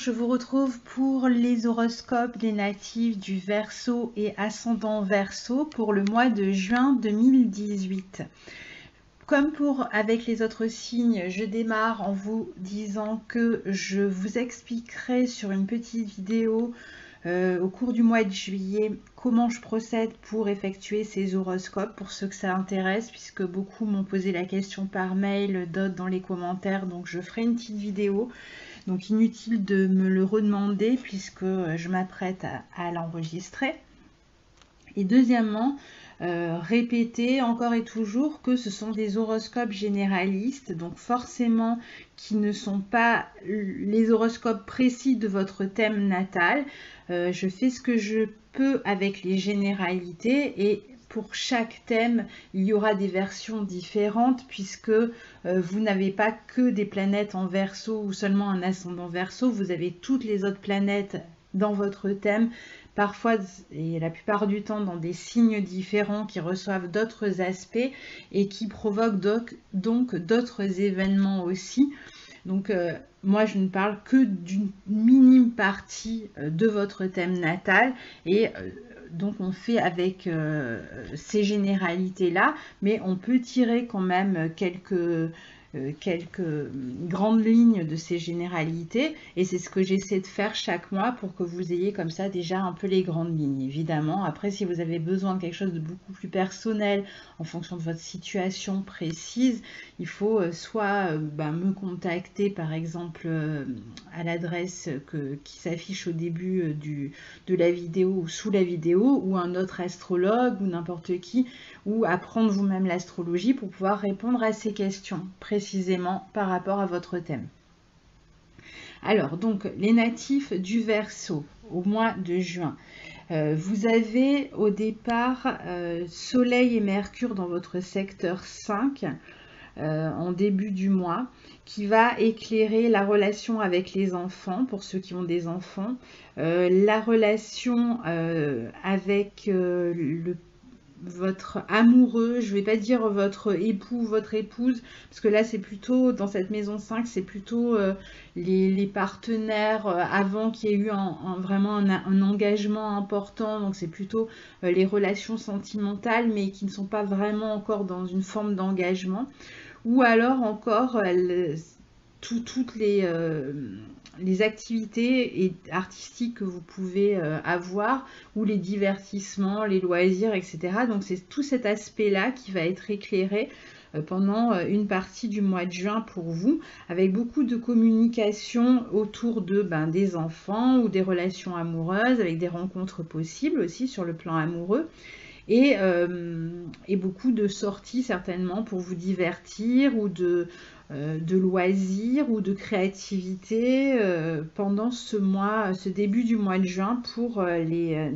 je vous retrouve pour les horoscopes des natifs du Verseau et ascendant Verseau pour le mois de juin 2018. Comme avec les autres signes, je démarre en vous disant que je vous expliquerai sur une petite vidéo au cours du mois de juillet comment je procède pour effectuer ces horoscopes pour ceux que ça intéresse, puisque beaucoup m'ont posé la question par mail, d'autres dans les commentaires, donc je ferai une petite vidéo. Donc inutile de me le redemander puisque je m'apprête à l'enregistrer. Et deuxièmement, répéter encore et toujours que ce sont des horoscopes généralistes, donc forcément qui ne sont pas les horoscopes précis de votre thème natal. Je fais ce que je peux avec les généralités et pour chaque thème, il y aura des versions différentes puisque vous n'avez pas que des planètes en Verseau ou seulement un ascendant Verseau, vous avez toutes les autres planètes dans votre thème, parfois et la plupart du temps dans des signes différents qui reçoivent d'autres aspects et qui provoquent donc d'autres événements aussi. Donc moi je ne parle que d'une minime partie de votre thème natal et donc on fait avec ces généralités là, mais on peut tirer quand même quelques grandes lignes de ces généralités et c'est ce que j'essaie de faire chaque mois pour que vous ayez comme ça déjà un peu les grandes lignes. Évidemment, après si vous avez besoin de quelque chose de beaucoup plus personnel en fonction de votre situation précise, il faut soit me contacter par exemple à l'adresse qui s'affiche au début de la vidéo ou sous la vidéo, ou un autre astrologue ou n'importe qui, ou apprendre vous-même l'astrologie pour pouvoir répondre à ces questions précisément par rapport à votre thème. Alors donc les natifs du Verseau au mois de juin, vous avez au départ Soleil et Mercure dans votre secteur 5 en début du mois, qui va éclairer la relation avec les enfants, pour ceux qui ont des enfants, la relation avec votre amoureux, je ne vais pas dire votre époux, votre épouse, parce que là c'est plutôt, dans cette maison 5, c'est plutôt les partenaires avant qu'il y ait eu vraiment un engagement important, donc c'est plutôt les relations sentimentales, mais qui ne sont pas vraiment encore dans une forme d'engagement, ou alors encore toutes les activités artistiques que vous pouvez avoir, ou les divertissements, les loisirs, etc. Donc c'est tout cet aspect-là qui va être éclairé pendant une partie du mois de juin pour vous, avec beaucoup de communication autour des enfants ou des relations amoureuses, avec des rencontres possibles aussi sur le plan amoureux. Et beaucoup de sorties certainement pour vous divertir, ou de loisirs ou de créativité pendant ce début du mois de juin pour les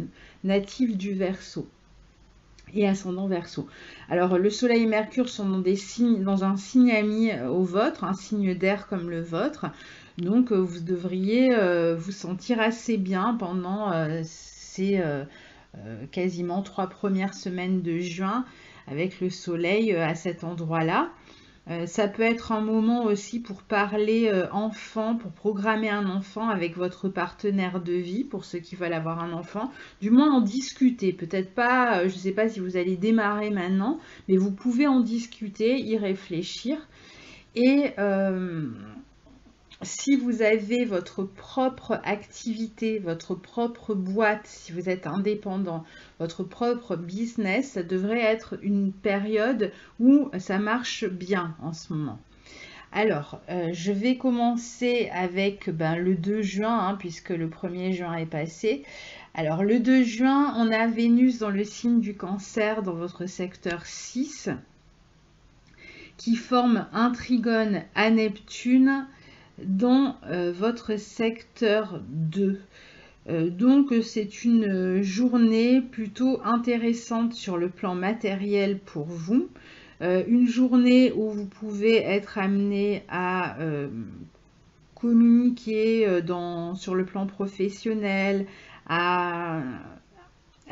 natifs du Verseau et ascendant Verseau. Alors le Soleil et Mercure sont dans un signe ami au vôtre, un signe d'air comme le vôtre, donc vous devriez vous sentir assez bien pendant ces quasiment 3 premières semaines de juin avec le soleil à cet endroit-là. Ça peut être un moment aussi pour parler enfant, pour programmer un enfant avec votre partenaire de vie, pour ceux qui veulent avoir un enfant, du moins en discuter, peut-être pas, je ne sais pas si vous allez démarrer maintenant, mais vous pouvez en discuter, y réfléchir. Et si vous avez votre propre activité, votre propre boîte, si vous êtes indépendant, votre propre business, ça devrait être une période où ça marche bien en ce moment. Alors, je vais commencer avec le 2 juin, puisque le 1er juin est passé. Alors, le 2 juin, on a Vénus dans le signe du Cancer, dans votre secteur 6, qui forme un trigone à Neptune dans votre secteur 2. Donc c'est une journée plutôt intéressante sur le plan matériel pour vous. Une journée où vous pouvez être amené à communiquer sur le plan professionnel, à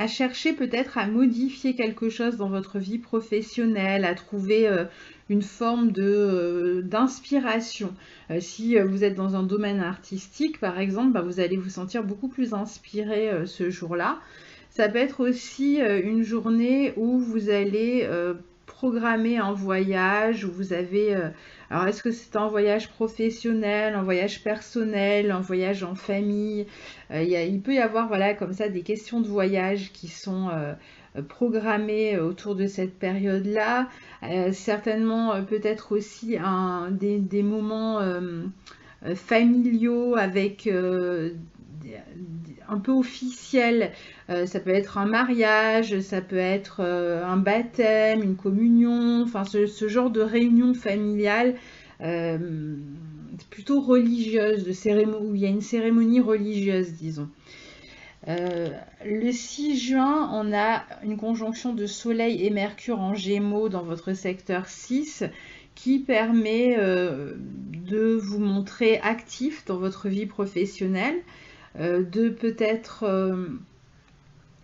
à chercher peut-être à modifier quelque chose dans votre vie professionnelle, à trouver une forme d'inspiration. Si vous êtes dans un domaine artistique, par exemple, bah, vous allez vous sentir beaucoup plus inspiré ce jour-là. Ça peut être aussi une journée où vous allez programmer un voyage, où vous avez... alors, est-ce que c'est un voyage professionnel, un voyage personnel, un voyage en famille? Il peut y avoir, voilà, comme ça, des questions de voyage qui sont programmées autour de cette période-là. Certainement, peut-être aussi des moments familiaux avec un peu officiels. Ça peut être un mariage, ça peut être un baptême, une communion, enfin ce genre de réunion familiale plutôt religieuse, où il y a une cérémonie religieuse, disons. Le 6 juin, on a une conjonction de Soleil et Mercure en Gémeaux dans votre secteur 6 qui permet de vous montrer actif dans votre vie professionnelle, de peut-être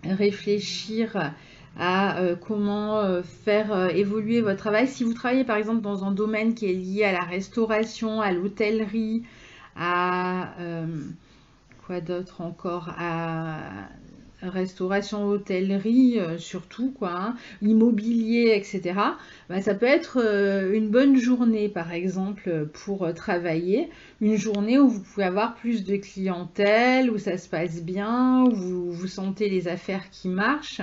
réfléchir à comment faire évoluer votre travail. Si vous travaillez par exemple dans un domaine qui est lié à la restauration, à l'hôtellerie, à quoi d'autre encore, à restauration, hôtellerie, surtout quoi, hein, immobilier, etc. Bah, ça peut être une bonne journée par exemple pour travailler, une journée où vous pouvez avoir plus de clientèle, où ça se passe bien, où vous sentez les affaires qui marchent.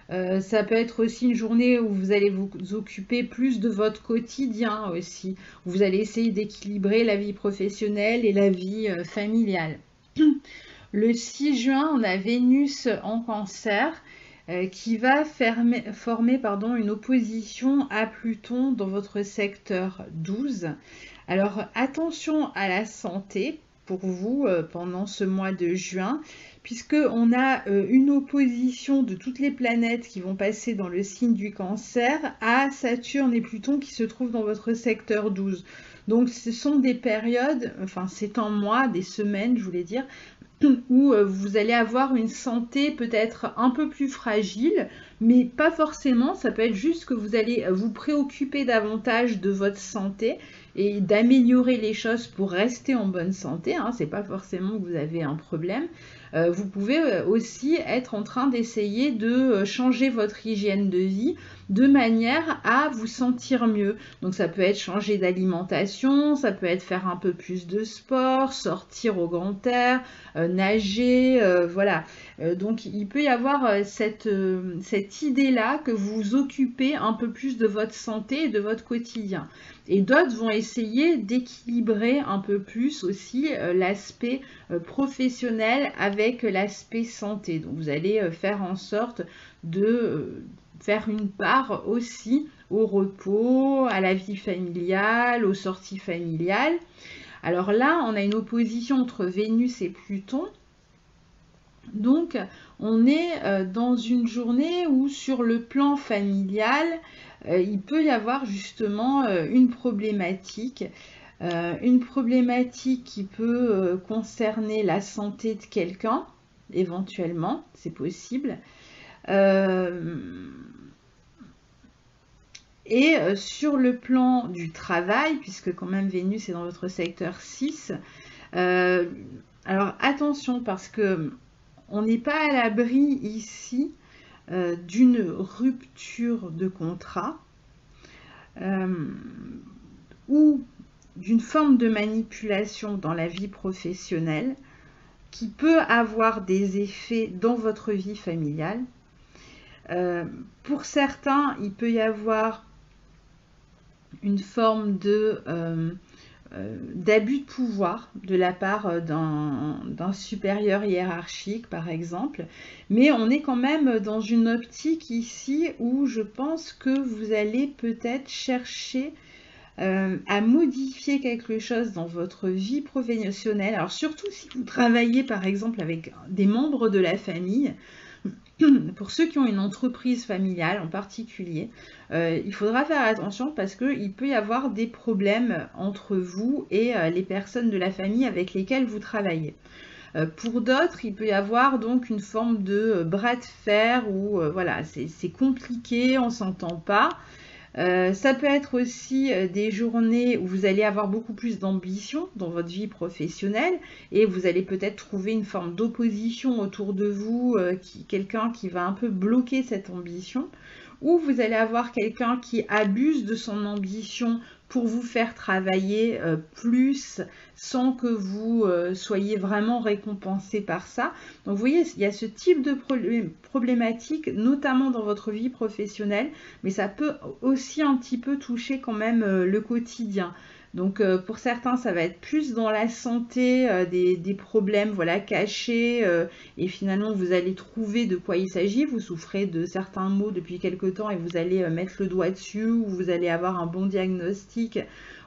Ça peut être aussi une journée où vous allez vous occuper plus de votre quotidien aussi, où vous allez essayer d'équilibrer la vie professionnelle et la vie familiale. Le 6 juin, on a Vénus en Cancer qui va former une opposition à Pluton dans votre secteur 12. Alors attention à la santé pour vous pendant ce mois de juin, puisqu'on a une opposition de toutes les planètes qui vont passer dans le signe du Cancer à Saturne et Pluton qui se trouvent dans votre secteur 12. Donc ce sont des périodes, enfin c'est un mois, des semaines je voulais dire, où vous allez avoir une santé peut-être un peu plus fragile, mais pas forcément, ça peut être juste que vous allez vous préoccuper davantage de votre santé et d'améliorer les choses pour rester en bonne santé, hein, c'est pas forcément que vous avez un problème. Vous pouvez aussi être en train d'essayer de changer votre hygiène de vie de manière à vous sentir mieux. Donc ça peut être changer d'alimentation, ça peut être faire un peu plus de sport, sortir au grand air, nager, voilà. Donc il peut y avoir cette idée-là que vous vous occupez un peu plus de votre santé et de votre quotidien. Et d'autres vont essayer d'équilibrer un peu plus aussi l'aspect professionnel avec l'aspect santé. Donc vous allez faire en sorte de faire une part aussi au repos, à la vie familiale, aux sorties familiales. Alors là, on a une opposition entre Vénus et Pluton. Donc, on est dans une journée où sur le plan familial, il peut y avoir justement une problématique qui peut concerner la santé de quelqu'un, éventuellement, c'est possible. Et sur le plan du travail, puisque quand même Vénus est dans votre secteur 6, alors attention parce que on n'est pas à l'abri ici d'une rupture de contrat ou d'une forme de manipulation dans la vie professionnelle qui peut avoir des effets dans votre vie familiale. Pour certains, il peut y avoir une forme d'abus de pouvoir de la part d'un supérieur hiérarchique, par exemple. Mais on est quand même dans une optique ici où je pense que vous allez peut-être chercher à modifier quelque chose dans votre vie professionnelle. Alors surtout si vous travaillez par exemple avec des membres de la famille, pour ceux qui ont une entreprise familiale en particulier, il faudra faire attention parce qu'il peut y avoir des problèmes entre vous et les personnes de la famille avec lesquelles vous travaillez. Pour d'autres, il peut y avoir donc une forme de bras de fer où voilà, c'est compliqué, on s'entend pas. Ça peut être aussi des journées où vous allez avoir beaucoup plus d'ambition dans votre vie professionnelle et vous allez peut-être trouver une forme d'opposition autour de vous, quelqu'un qui va un peu bloquer cette ambition, ou vous allez avoir quelqu'un qui abuse de son ambition pour vous faire travailler plus sans que vous soyez vraiment récompensé par ça. Donc vous voyez, il y a ce type de problématique, notamment dans votre vie professionnelle, mais ça peut aussi un petit peu toucher quand même le quotidien. Donc pour certains, ça va être plus dans la santé, des problèmes voilà, cachés, et finalement vous allez trouver de quoi il s'agit. Vous souffrez de certains maux depuis quelque temps et vous allez mettre le doigt dessus, ou vous allez avoir un bon diagnostic,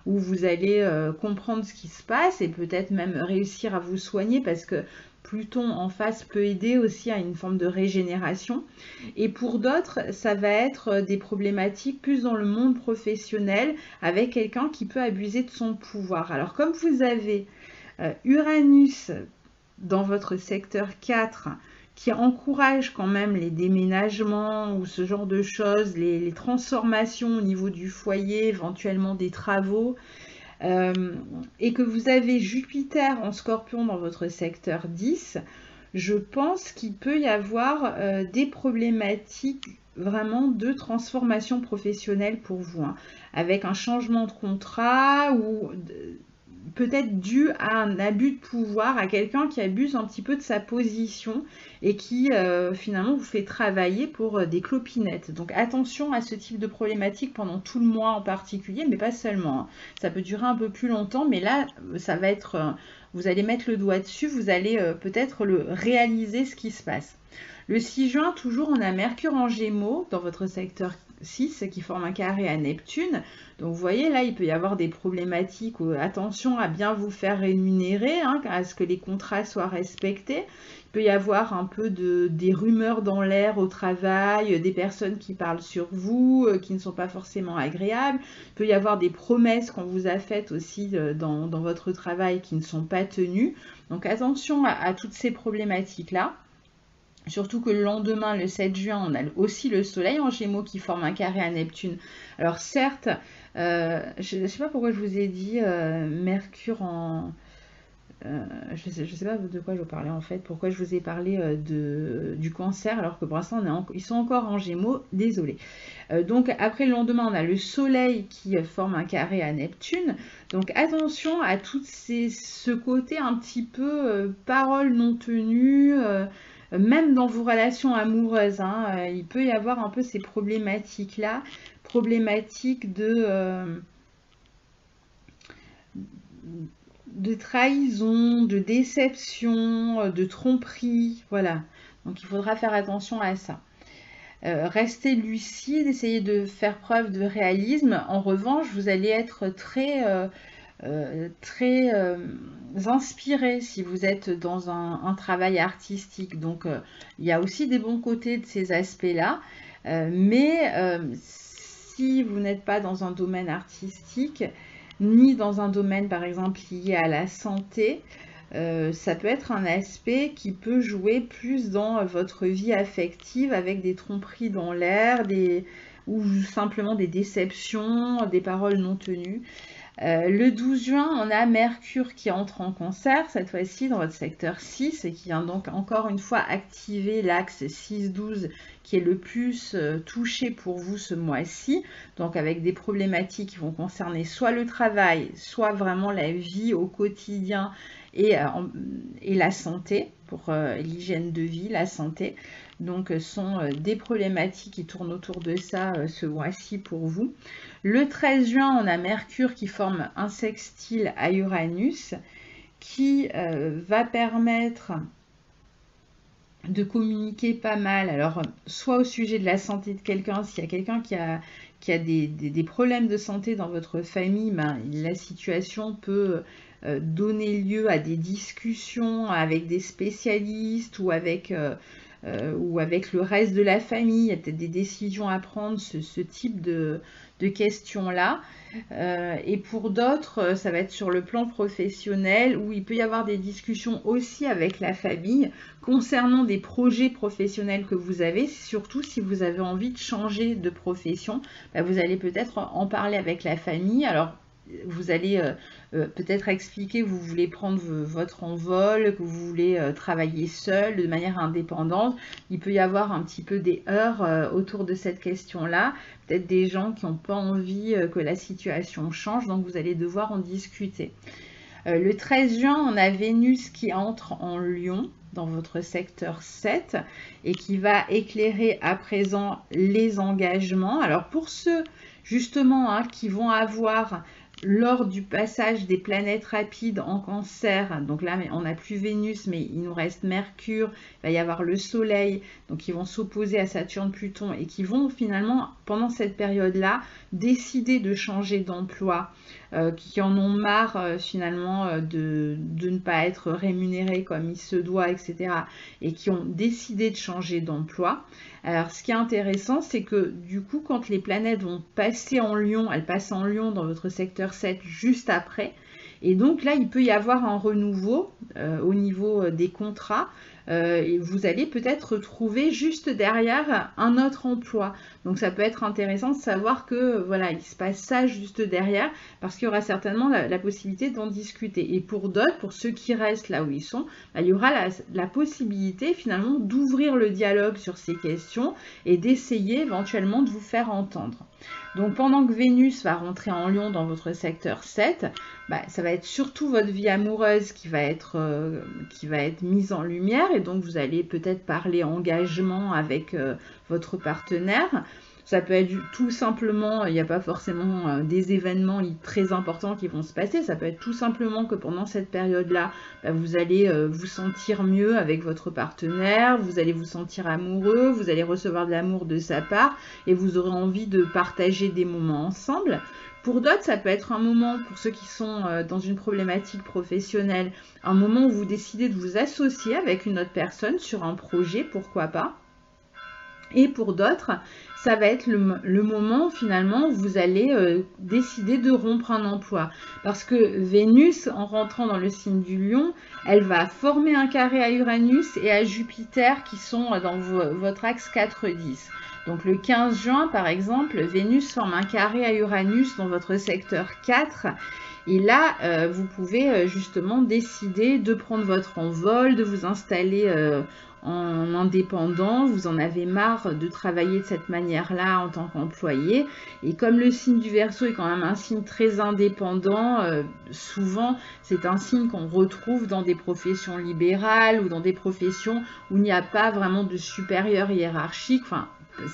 où vous allez comprendre ce qui se passe et peut-être même réussir à vous soigner, parce que Pluton en face peut aider aussi à une forme de régénération. Et pour d'autres, ça va être des problématiques plus dans le monde professionnel, avec quelqu'un qui peut abuser de son pouvoir. Alors comme vous avez Uranus dans votre secteur 4, qui encourage quand même les déménagements ou ce genre de choses, les transformations au niveau du foyer, éventuellement des travaux, et que vous avez Jupiter en Scorpion dans votre secteur 10, je pense qu'il peut y avoir des problématiques vraiment de transformation professionnelle pour vous, hein, avec un changement de contrat ou peut-être dû à un abus de pouvoir, à quelqu'un qui abuse un petit peu de sa position et qui finalement vous fait travailler pour des clopinettes. Donc attention à ce type de problématique pendant tout le mois en particulier, mais pas seulement, hein. Ça peut durer un peu plus longtemps, mais là, ça va être, vous allez mettre le doigt dessus, vous allez peut-être réaliser ce qui se passe. Le 6 juin, toujours, on a Mercure en Gémeaux dans votre secteur 6 qui forme un carré à Neptune. Donc vous voyez, là, il peut y avoir des problématiques. Attention à bien vous faire rémunérer, hein, à ce que les contrats soient respectés. Il peut y avoir un peu des rumeurs dans l'air au travail, des personnes qui parlent sur vous, qui ne sont pas forcément agréables. Il peut y avoir des promesses qu'on vous a faites aussi dans votre travail qui ne sont pas tenues. Donc attention à toutes ces problématiques-là. Surtout que le lendemain, le 7 juin, on a aussi le Soleil en Gémeaux qui forme un carré à Neptune. Alors certes, je ne sais pas pourquoi je vous ai dit Mercure en... je sais pas de quoi je vous parlais en fait, pourquoi je vous ai parlé du Cancer, alors que pour l'instant, ils sont encore en Gémeaux, désolé. Donc après le lendemain, on a le Soleil qui forme un carré à Neptune. Donc attention à tout ce côté un petit peu parole non tenue, même dans vos relations amoureuses, hein, il peut y avoir un peu ces problématiques-là, problématiques de trahison, de déception, de tromperie, voilà. Donc il faudra faire attention à ça. Restez lucide, essayez de faire preuve de réalisme. En revanche, vous allez être très inspiré si vous êtes dans un travail artistique. Donc, il y a aussi des bons côtés de ces aspects-là. Mais si vous n'êtes pas dans un domaine artistique, ni dans un domaine, par exemple, lié à la santé, ça peut être un aspect qui peut jouer plus dans votre vie affective avec des tromperies dans l'air, ou simplement des déceptions, des paroles non tenues. Le 12 juin, on a Mercure qui entre en Cancer, cette fois-ci dans votre secteur 6, et qui vient donc encore une fois activer l'axe 6-12 qui est le plus touché pour vous ce mois-ci, donc avec des problématiques qui vont concerner soit le travail, soit vraiment la vie au quotidien et la santé, pour l'hygiène de vie, la santé. Donc sont des problématiques qui tournent autour de ça ce mois-ci pour vous. Le 13 juin, on a Mercure qui forme un sextile à Uranus qui va permettre de communiquer pas mal. Alors, soit au sujet de la santé de quelqu'un, s'il y a quelqu'un qui a des problèmes de santé dans votre famille, ben, la situation peut donner lieu à des discussions avec des spécialistes ou avec ou avec le reste de la famille, il y a peut-être des décisions à prendre, ce type de questions-là. Et pour d'autres, ça va être sur le plan professionnel où il peut y avoir des discussions aussi avec la famille concernant des projets professionnels que vous avez, surtout si vous avez envie de changer de profession. Vous allez peut-être en parler avec la famille. Alors, vous allez peut-être expliquer que vous voulez prendre votre envol, que vous voulez travailler seul de manière indépendante. Il peut y avoir un petit peu des heurts autour de cette question-là. Peut-être des gens qui n'ont pas envie que la situation change, donc vous allez devoir en discuter. Le 13 juin, on a Vénus qui entre en Lion dans votre secteur 7 et qui va éclairer à présent les engagements. Alors pour ceux justement qui vont avoir lors du passage des planètes rapides en Cancer, donc là on n'a plus Vénus mais il nous reste Mercure, il va y avoir le Soleil, donc ils vont s'opposer à Saturne, Pluton et qui vont finalement pendant cette période-là décider de changer d'emploi, qui en ont marre finalement de ne pas être rémunérés comme il se doit, etc. et qui ont décidé de changer d'emploi. Alors ce qui est intéressant, c'est que du coup quand les planètes vont passer en Lion, elles passent en Lion dans votre secteur 7 juste après, et donc là il peut y avoir un renouveau au niveau des contrats, et vous allez peut-être retrouver juste derrière un autre emploi. Donc ça peut être intéressant de savoir que voilà, il se passe ça juste derrière, parce qu'il y aura certainement la possibilité d'en discuter. Et pour d'autres, pour ceux qui restent là où ils sont, il y aura la possibilité finalement d'ouvrir le dialogue sur ces questions et d'essayer éventuellement de vous faire entendre. Donc pendant que Vénus va rentrer en Lion dans votre secteur 7, ça va être surtout votre vie amoureuse qui va être mise en lumière, et donc vous allez peut-être parler engagement avec votre partenaire. Ça peut être tout simplement, il n'y a pas forcément des événements très importants qui vont se passer, ça peut être tout simplement que pendant cette période-là, vous allez vous sentir mieux avec votre partenaire, vous allez vous sentir amoureux, vous allez recevoir de l'amour de sa part et vous aurez envie de partager des moments ensemble. Pour d'autres, ça peut être un moment, pour ceux qui sont dans une problématique professionnelle, un moment où vous décidez de vous associer avec une autre personne sur un projet, pourquoi pas. Et pour d'autres, ça va être le moment finalement où vous allez décider de rompre un emploi. Parce que Vénus, en rentrant dans le signe du Lion, elle va former un carré à Uranus et à Jupiter qui sont dans votre axe 4-10. Donc le 15 juin, par exemple, Vénus forme un carré à Uranus dans votre secteur 4. Et là, vous pouvez justement décider de prendre votre envol, de vous installer en indépendant, vous en avez marre de travailler de cette manière-là en tant qu'employé. Et comme le signe du Verseau est quand même un signe très indépendant, souvent c'est un signe qu'on retrouve dans des professions libérales ou dans des professions où il n'y a pas vraiment de supérieur hiérarchique. Enfin,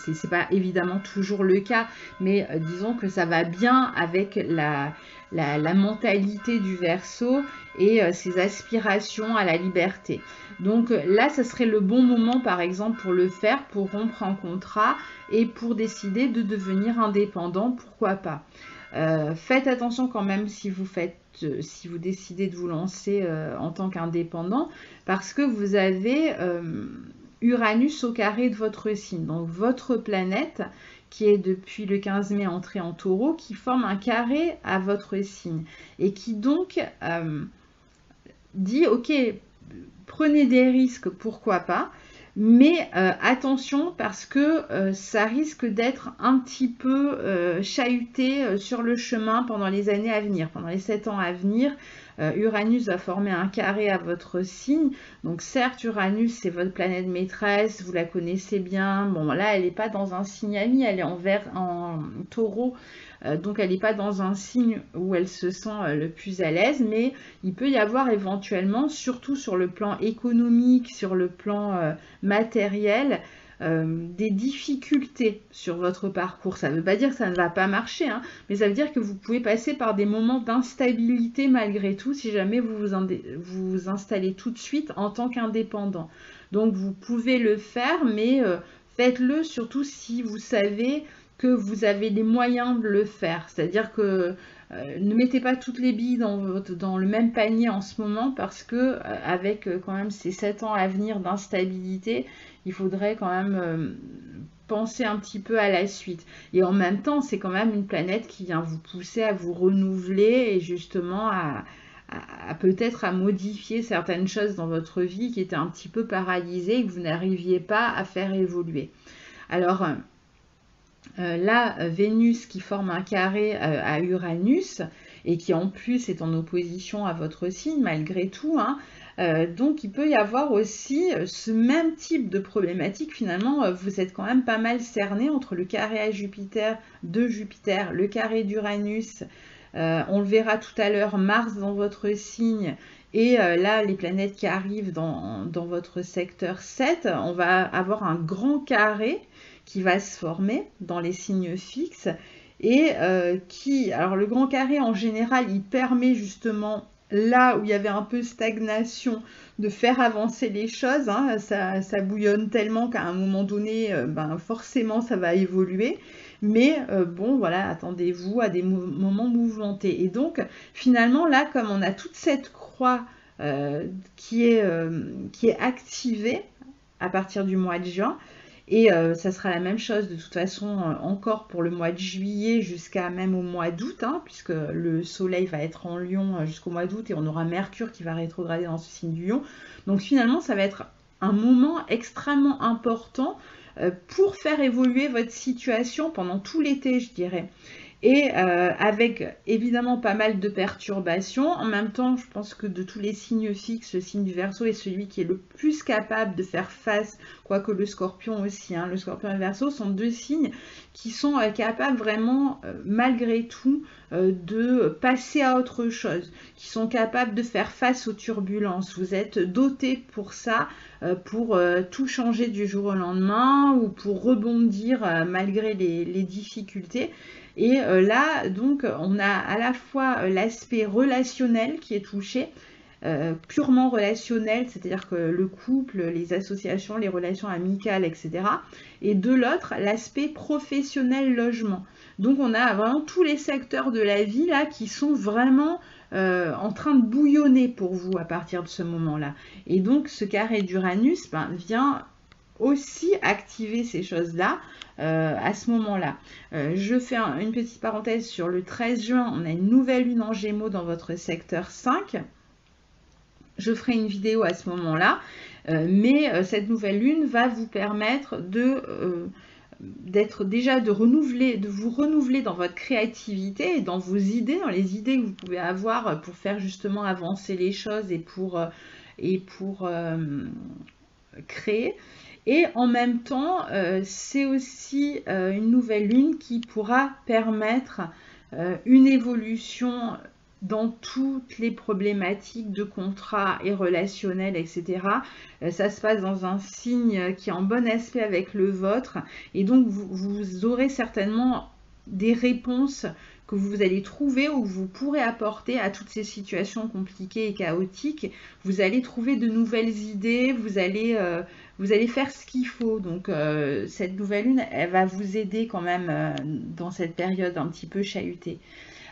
c'est pas évidemment toujours le cas, mais disons que ça va bien avec la mentalité du Verseau et ses aspirations à la liberté. Donc là, ce serait le bon moment, par exemple, pour le faire, pour rompre un contrat et pour décider de devenir indépendant, pourquoi pas. Faites attention quand même si vous décidez de vous lancer en tant qu'indépendant, parce que vous avez Uranus au carré de votre signe, donc votre planète qui est depuis le 15 mai entrée en Taureau, qui forme un carré à votre signe et qui donc dit ok, prenez des risques, pourquoi pas, mais attention parce que ça risque d'être un petit peu chahuté sur le chemin pendant les années à venir, pendant les 7 ans à venir. Uranus va former un carré à votre signe. Donc certes, Uranus, c'est votre planète maîtresse, vous la connaissez bien. Bon, là, elle n'est pas dans un signe ami, elle est en Taureau. Donc elle n'est pas dans un signe où elle se sent le plus à l'aise, mais il peut y avoir éventuellement, surtout sur le plan économique, sur le plan matériel, des difficultés sur votre parcours. Ça ne veut pas dire que ça ne va pas marcher, hein, mais ça veut dire que vous pouvez passer par des moments d'instabilité malgré tout si jamais vous vous installez tout de suite en tant qu'indépendant. Donc vous pouvez le faire, mais faites-le surtout si vous savez que vous avez les moyens de le faire. C'est-à-dire que ne mettez pas toutes les billes dans le même panier en ce moment, parce que avec quand même ces 7 ans à venir d'instabilité, il faudrait quand même penser un petit peu à la suite. Et en même temps, c'est quand même une planète qui vient vous pousser à vous renouveler et justement à peut-être à modifier certaines choses dans votre vie qui étaient un petit peu paralysées et que vous n'arriviez pas à faire évoluer. Alors là, Vénus qui forme un carré à Uranus et qui en plus est en opposition à votre signe malgré tout, hein, donc il peut y avoir aussi ce même type de problématique. Finalement, vous êtes quand même pas mal cerné entre le carré à Jupiter, de Jupiter, le carré d'Uranus, on le verra tout à l'heure, Mars dans votre signe, et là les planètes qui arrivent dans votre secteur 7, on va avoir un grand carré qui va se former dans les signes fixes, et alors le grand carré en général il permet justement, là où il y avait un peu stagnation, de faire avancer les choses, hein. Ça bouillonne tellement qu'à un moment donné, forcément ça va évoluer. Mais bon, voilà, attendez-vous à des moments mouvementés. Et donc, finalement, là, comme on a toute cette croix qui est activée à partir du mois de juin, et ça sera la même chose de toute façon encore pour le mois de juillet jusqu'à même au mois d'août, hein, puisque le soleil va être en Lion jusqu'au mois d'août et on aura Mercure qui va rétrograder dans ce signe du Lion. Donc finalement, ça va être un moment extrêmement important pour faire évoluer votre situation pendant tout l'été, je dirais. Et avec évidemment pas mal de perturbations. En même temps, je pense que de tous les signes fixes, le signe du Verseau est celui qui est le plus capable de faire face, quoique le Scorpion aussi, hein. Le Scorpion et le Verseau sont deux signes qui sont capables vraiment, malgré tout, de passer à autre chose, qui sont capables de faire face aux turbulences. Vous êtes dotés pour ça, pour tout changer du jour au lendemain ou pour rebondir malgré les difficultés. Et là, donc, on a à la fois l'aspect relationnel qui est touché, purement relationnel, c'est-à-dire que le couple, les associations, les relations amicales, etc. Et de l'autre, l'aspect professionnel logement. Donc, on a vraiment tous les secteurs de la vie là qui sont vraiment en train de bouillonner pour vous à partir de ce moment-là. Et donc, ce carré d'Uranus vient aussi activer ces choses-là à ce moment-là. Je fais une petite parenthèse sur le 13 juin, on a une nouvelle lune en Gémeaux dans votre secteur 5. Je ferai une vidéo à ce moment-là, mais cette nouvelle lune va vous permettre d'être déjà de vous renouveler dans votre créativité et dans vos idées, dans les idées que vous pouvez avoir pour faire justement avancer les choses et pour créer. Et en même temps, c'est aussi une nouvelle lune qui pourra permettre une évolution dans toutes les problématiques de contrat et relationnel, etc. Ça se passe dans un signe qui est en bon aspect avec le vôtre, et donc vous aurez certainement des réponses que vous allez trouver ou que vous pourrez apporter à toutes ces situations compliquées et chaotiques. Vous allez trouver de nouvelles idées, vous allez faire ce qu'il faut. Donc cette nouvelle lune, elle va vous aider quand même dans cette période un petit peu chahutée.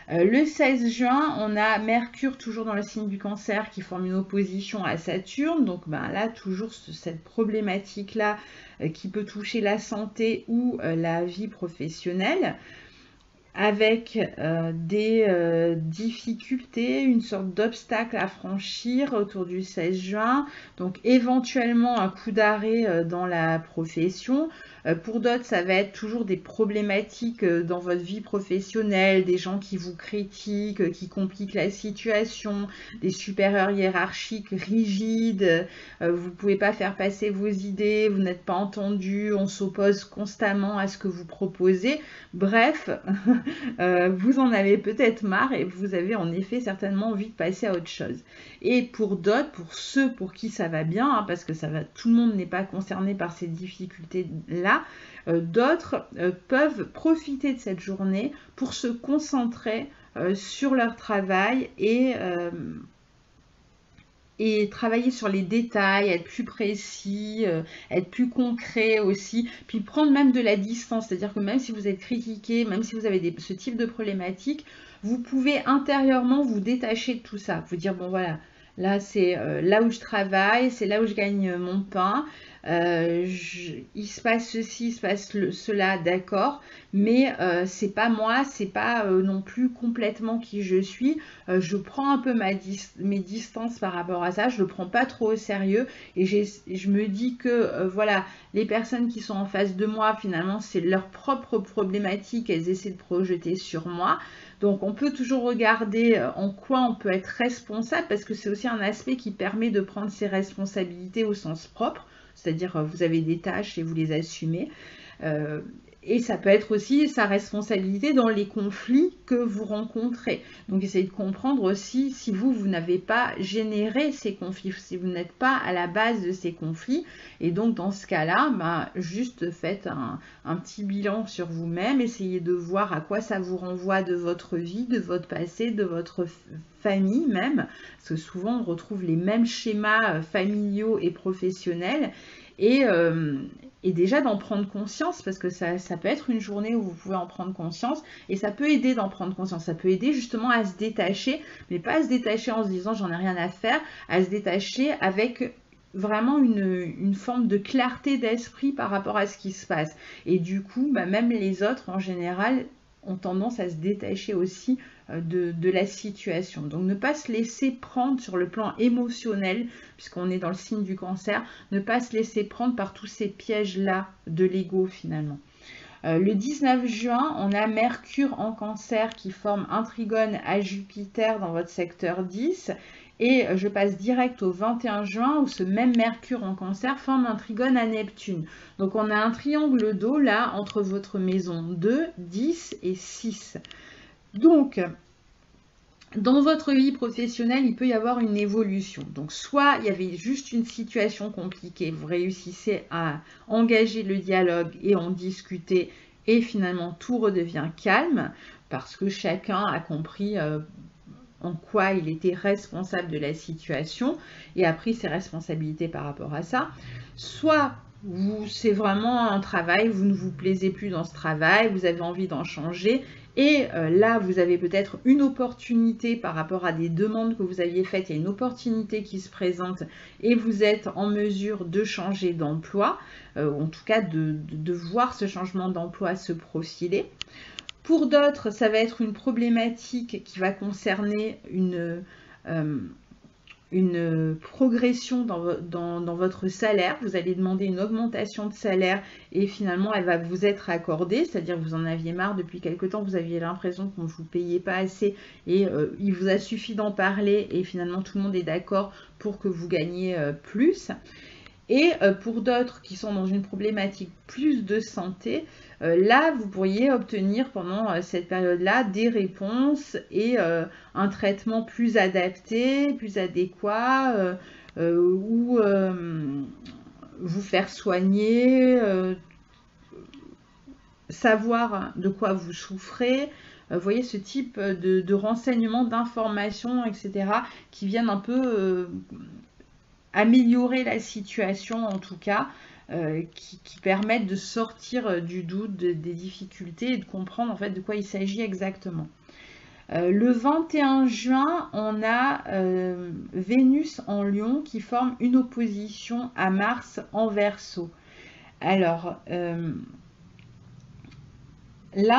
Le 16 juin, on a Mercure toujours dans le signe du Cancer qui forme une opposition à Saturne. Donc là, toujours cette problématique-là qui peut toucher la santé ou la vie professionnelle, avec des difficultés, une sorte d'obstacle à franchir autour du 16 juin. Donc éventuellement un coup d'arrêt dans la profession. Pour d'autres, ça va être toujours des problématiques dans votre vie professionnelle, des gens qui vous critiquent, qui compliquent la situation, des supérieurs hiérarchiques rigides, vous ne pouvez pas faire passer vos idées, vous n'êtes pas entendu, on s'oppose constamment à ce que vous proposez. Bref, vous en avez peut-être marre et vous avez en effet certainement envie de passer à autre chose. Et pour d'autres, pour ceux pour qui ça va bien, hein, parce que tout le monde n'est pas concerné par ces difficultés-là, d'autres peuvent profiter de cette journée pour se concentrer sur leur travail et et travailler sur les détails, être plus précis, être plus concret aussi, puis prendre même de la distance, c'est-à-dire que même si vous êtes critiqué, même si vous avez ce type de problématique, vous pouvez intérieurement vous détacher de tout ça, vous dire bon voilà, là c'est là où je travaille, c'est là où je gagne mon pain, il se passe ceci, il se passe cela, d'accord, mais c'est pas moi, c'est pas non plus complètement qui je suis. Je prends un peu mes distances par rapport à ça, je le prends pas trop au sérieux et je me dis que voilà, les personnes qui sont en face de moi, finalement, c'est leur propre problématique, elles essaient de projeter sur moi. Donc on peut toujours regarder en quoi on peut être responsable, parce que c'est aussi un aspect qui permet de prendre ses responsabilités au sens propre. C'est-à-dire vous avez des tâches et vous les assumez. Et ça peut être aussi sa responsabilité dans les conflits que vous rencontrez. Donc essayez de comprendre aussi si vous n'avez pas généré ces conflits, si vous n'êtes pas à la base de ces conflits. Et donc dans ce cas-là, juste faites un petit bilan sur vous-même, essayez de voir à quoi ça vous renvoie de votre vie, de votre passé, de votre famille même, parce que souvent on retrouve les mêmes schémas familiaux et professionnels. Et déjà d'en prendre conscience, parce que ça peut être une journée où vous pouvez en prendre conscience, et ça peut aider d'en prendre conscience, ça peut aider justement à se détacher, mais pas à se détacher en se disant j'en ai rien à faire, à se détacher avec vraiment une forme de clarté d'esprit par rapport à ce qui se passe. Et du coup, même les autres en général ont tendance à se détacher aussi de la situation. Donc ne pas se laisser prendre sur le plan émotionnel, puisqu'on est dans le signe du cancer, ne pas se laisser prendre par tous ces pièges-là de l'ego finalement. Le 19 juin, on a Mercure en cancer qui forme un trigone à Jupiter dans votre secteur 10. Et je passe direct au 21 juin où ce même Mercure en cancer forme un trigone à Neptune. Donc on a un triangle d'eau là entre votre maison 2, 10 et 6. Donc, dans votre vie professionnelle, il peut y avoir une évolution. Donc, soit il y avait juste une situation compliquée, vous réussissez à engager le dialogue et en discuter, et finalement tout redevient calme, parce que chacun a compris en quoi il était responsable de la situation et a pris ses responsabilités par rapport à ça. Soit c'est vraiment un travail, vous ne vous plaisez plus dans ce travail, vous avez envie d'en changer, et là vous avez peut-être une opportunité par rapport à des demandes que vous aviez faites, il y a une opportunité qui se présente et vous êtes en mesure de changer d'emploi, en tout cas de voir ce changement d'emploi se profiler. Pour d'autres, ça va être une problématique qui va concerner une progression dans votre salaire. Vous allez demander une augmentation de salaire et finalement elle va vous être accordée, c'est-à-dire que vous en aviez marre depuis quelque temps, vous aviez l'impression qu'on ne vous payait pas assez et il vous a suffi d'en parler et finalement tout le monde est d'accord pour que vous gagniez plus. Et pour d'autres qui sont dans une problématique plus de santé, là, vous pourriez obtenir pendant cette période-là des réponses et un traitement plus adapté, plus adéquat, ou vous faire soigner, savoir de quoi vous souffrez. Vous voyez ce type de renseignements, d'informations, etc., qui viennent un peu améliorer la situation en tout cas, qui permettent de sortir du doute, des difficultés et de comprendre en fait de quoi il s'agit exactement. Le 21 juin, on a Vénus en Lion qui forme une opposition à Mars en Verseau. Alors, là,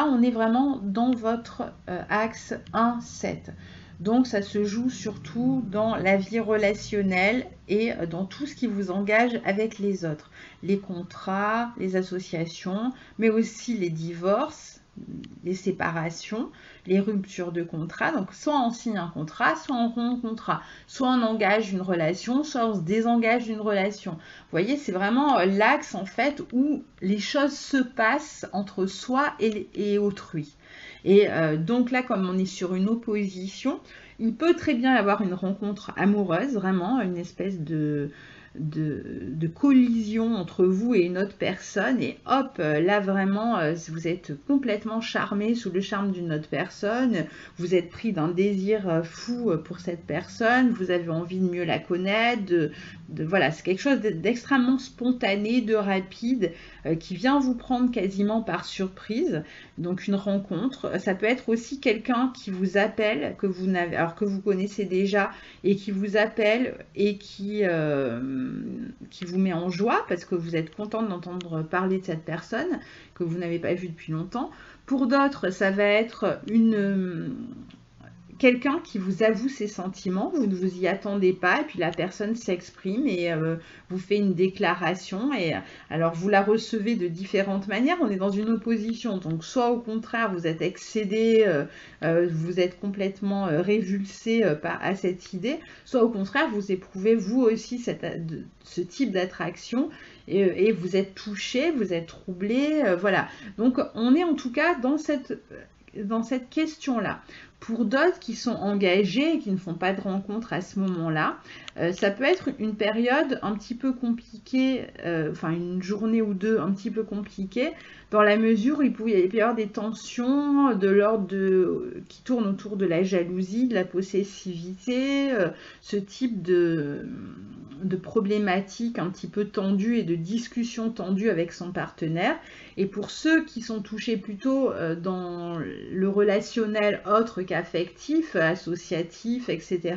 on est vraiment dans votre axe 1-7. Donc, ça se joue surtout dans la vie relationnelle et dans tout ce qui vous engage avec les autres. Les contrats, les associations, mais aussi les divorces, les séparations, les ruptures de contrat. Donc, soit on signe un contrat, soit on rompt un contrat. Soit on engage une relation, soit on se désengage d'une relation. Vous voyez, c'est vraiment l'axe en fait où les choses se passent entre soi et autrui. Et donc là, comme on est sur une opposition, il peut très bien y avoir une rencontre amoureuse, vraiment, une espèce de de collision entre vous et une autre personne, et hop, là vraiment, vous êtes complètement charmé sous le charme d'une autre personne, vous êtes pris d'un désir fou pour cette personne, vous avez envie de mieux la connaître, voilà, c'est quelque chose d'extrêmement spontané, de rapide, qui vient vous prendre quasiment par surprise. Donc une rencontre, ça peut être aussi quelqu'un qui vous appelle, que vous connaissez déjà, et qui vous appelle et qui vous met en joie parce que vous êtes content d'entendre parler de cette personne que vous n'avez pas vue depuis longtemps. Pour d'autres, ça va être quelqu'un qui vous avoue ses sentiments, vous ne vous y attendez pas, et puis la personne s'exprime et vous fait une déclaration, et alors vous la recevez de différentes manières. On est dans une opposition, donc soit au contraire vous êtes excédé, vous êtes complètement révulsé à cette idée, soit au contraire vous éprouvez vous aussi ce type d'attraction, et vous êtes touché, vous êtes troublé, voilà. Donc on est en tout cas dans cette question-là. Pour d'autres qui sont engagés et qui ne font pas de rencontres à ce moment-là, ça peut être une période un petit peu compliquée, enfin une journée ou deux un petit peu compliquée, dans la mesure où il peut y avoir des tensions de l'ordre qui tournent autour de la jalousie, de la possessivité, ce type de problématiques un petit peu tendues et de discussions tendues avec son partenaire. Et pour ceux qui sont touchés plutôt dans le relationnel autre qu'affectif, associatif, etc.,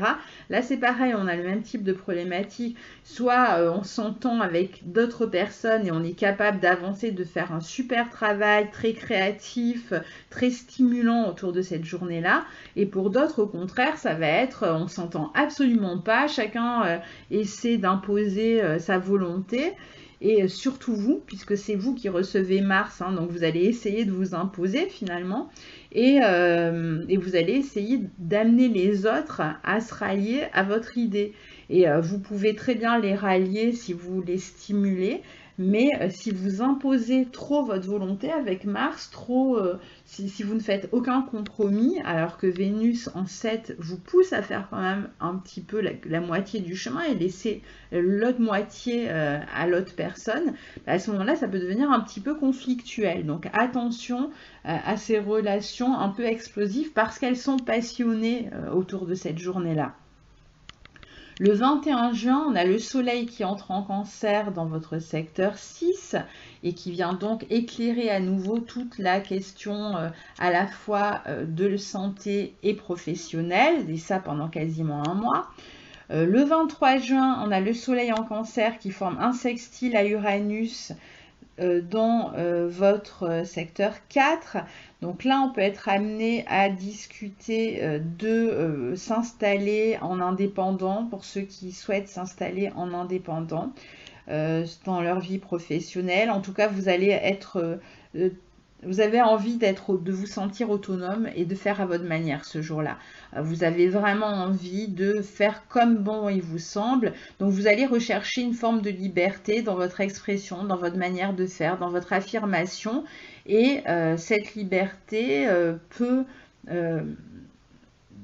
là c'est pareil, on a le même type de problématique. Soit on s'entend avec d'autres personnes et on est capable d'avancer, de faire un super travail très créatif, très stimulant autour de cette journée-là. Et pour d'autres, au contraire, ça va être on s'entend absolument pas, chacun essaie d'imposer sa volonté. Et surtout vous, puisque c'est vous qui recevez Mars, hein, donc vous allez essayer de vous imposer finalement, et vous allez essayer d'amener les autres à se rallier à votre idée. Et vous pouvez très bien les rallier si vous les stimulez, mais si vous imposez trop votre volonté avec Mars, si vous ne faites aucun compromis, alors que Vénus en 7 vous pousse à faire quand même un petit peu la moitié du chemin et laisser l'autre moitié à l'autre personne, à ce moment-là, ça peut devenir un petit peu conflictuel. Donc attention à ces relations un peu explosives parce qu'elles sont passionnées autour de cette journée-là. Le 21 juin, on a le soleil qui entre en Cancer dans votre secteur 6 et qui vient donc éclairer à nouveau toute la question à la fois de santé et professionnelle, et ça pendant quasiment un mois. Le 23 juin, on a le soleil en Cancer qui forme un sextile à Uranus dans votre secteur 4. Donc là, on peut être amené à discuter de s'installer en indépendant, pour ceux qui souhaitent s'installer en indépendant dans leur vie professionnelle. En tout cas, vous allez être... vous avez envie de vous sentir autonome et de faire à votre manière ce jour-là. Vous avez vraiment envie de faire comme bon il vous semble. Donc vous allez rechercher une forme de liberté dans votre expression, dans votre manière de faire, dans votre affirmation. Et cette liberté peut,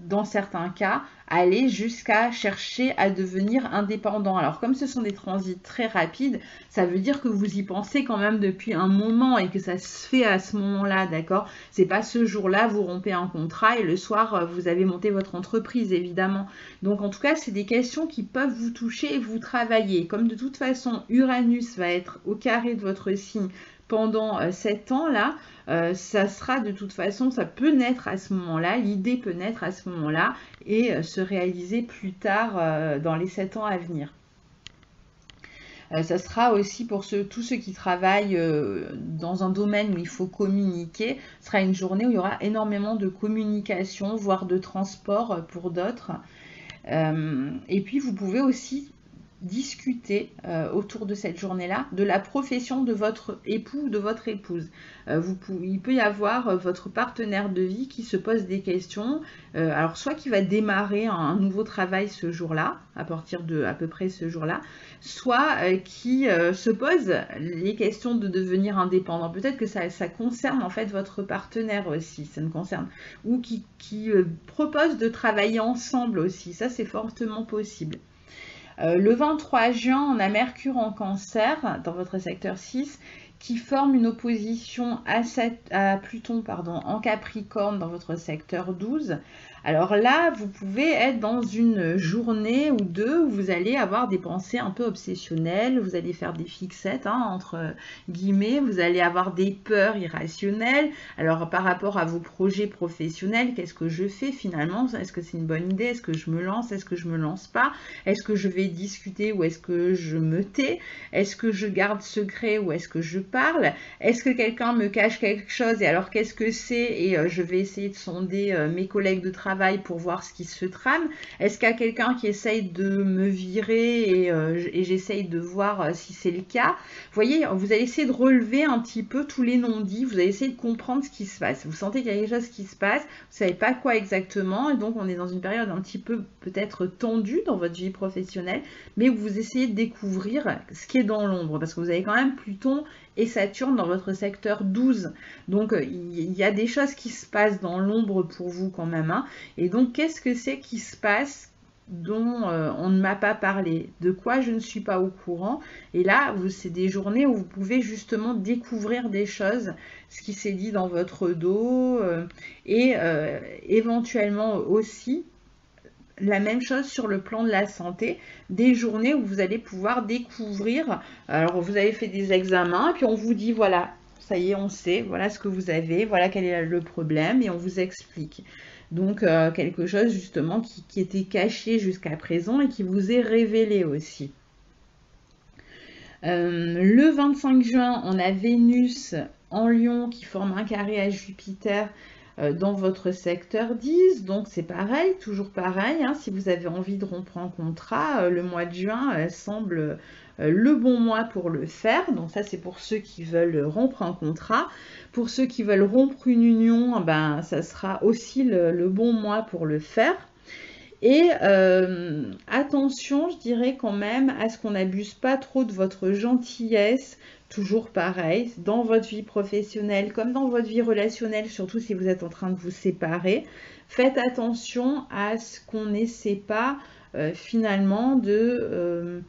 dans certains cas, aller jusqu'à chercher à devenir indépendant. Alors comme ce sont des transits très rapides, ça veut dire que vous y pensez quand même depuis un moment et que ça se fait à ce moment-là, d'accord? C'est pas ce jour-là, vous rompez un contrat et le soir, vous avez monté votre entreprise, évidemment. Donc en tout cas, c'est des questions qui peuvent vous toucher et vous travailler. Comme de toute façon, Uranus va être au carré de votre signe pendant 7 ans-là, ça sera de toute façon, ça peut naître à ce moment-là, l'idée peut naître à ce moment-là et se réaliser plus tard dans les 7 ans à venir. Ça sera aussi pour tous ceux qui travaillent dans un domaine où il faut communiquer, ce sera une journée où il y aura énormément de communication, voire de transport pour d'autres. Et puis vous pouvez aussi discuter autour de cette journée-là de la profession de votre époux ou de votre épouse. Il peut y avoir votre partenaire de vie qui se pose des questions, alors soit qui va démarrer un nouveau travail ce jour-là, à partir de à peu près ce jour-là, soit qui se pose les questions de devenir indépendant. Peut-être que ça concerne en fait votre partenaire aussi, ça ne concerne, ou qui propose de travailler ensemble aussi, ça c'est fortement possible. Le 23 juin, on a Mercure en Cancer, dans votre secteur 6, qui forme une opposition à Pluton en Capricorne, dans votre secteur 12. Alors là, vous pouvez être dans une journée ou deux où vous allez avoir des pensées un peu obsessionnelles, vous allez faire des fixettes, entre guillemets, vous allez avoir des peurs irrationnelles. Alors par rapport à vos projets professionnels, qu'est-ce que je fais finalement? Est-ce que c'est une bonne idée? Est-ce que je me lance? Est-ce que je me lance pas? Est-ce que je vais discuter ou est-ce que je me tais? Est-ce que je garde secret ou est-ce que je parle? Est-ce que quelqu'un me cache quelque chose et alors qu'est-ce que c'est? Et je vais essayer de sonder mes collègues de travail pour voir ce qui se trame. Est-ce qu'il y a quelqu'un qui essaye de me virer et j'essaye de voir si c'est le cas? Vous voyez, vous allez essayer de relever un petit peu tous les non-dits, vous allez essayer de comprendre ce qui se passe. Vous sentez qu'il y a quelque chose qui se passe, vous ne savez pas quoi exactement, et donc on est dans une période un petit peu peut-être tendue dans votre vie professionnelle, mais vous essayez de découvrir ce qui est dans l'ombre, parce que vous avez quand même Pluton et Saturne dans votre secteur 12. Donc, il y a des choses qui se passent dans l'ombre pour vous quand même. Et donc, qu'est-ce que c'est qui se passe dont on ne m'a pas parlé? De quoi je ne suis pas au courant? Et là, c'est des journées où vous pouvez justement découvrir des choses, ce qui s'est dit dans votre dos, et éventuellement aussi la même chose sur le plan de la santé, des journées où vous allez pouvoir découvrir, alors vous avez fait des examens, et puis on vous dit, voilà, ça y est, on sait, voilà ce que vous avez, voilà quel est le problème, et on vous explique. Donc, quelque chose justement qui était caché jusqu'à présent et qui vous est révélé aussi. Le 25 juin, on a Vénus en Lion qui forme un carré à Jupiter dans votre secteur 10, donc c'est pareil, toujours pareil, si vous avez envie de rompre un contrat, le mois de juin semble le bon mois pour le faire. Donc ça, c'est pour ceux qui veulent rompre un contrat. Pour ceux qui veulent rompre une union, ben, ça sera aussi le bon mois pour le faire. Et attention, je dirais quand même à ce qu'on n'abuse pas trop de votre gentillesse. Toujours pareil, dans votre vie professionnelle comme dans votre vie relationnelle, surtout si vous êtes en train de vous séparer, faites attention à ce qu'on n'essaie pas finalement de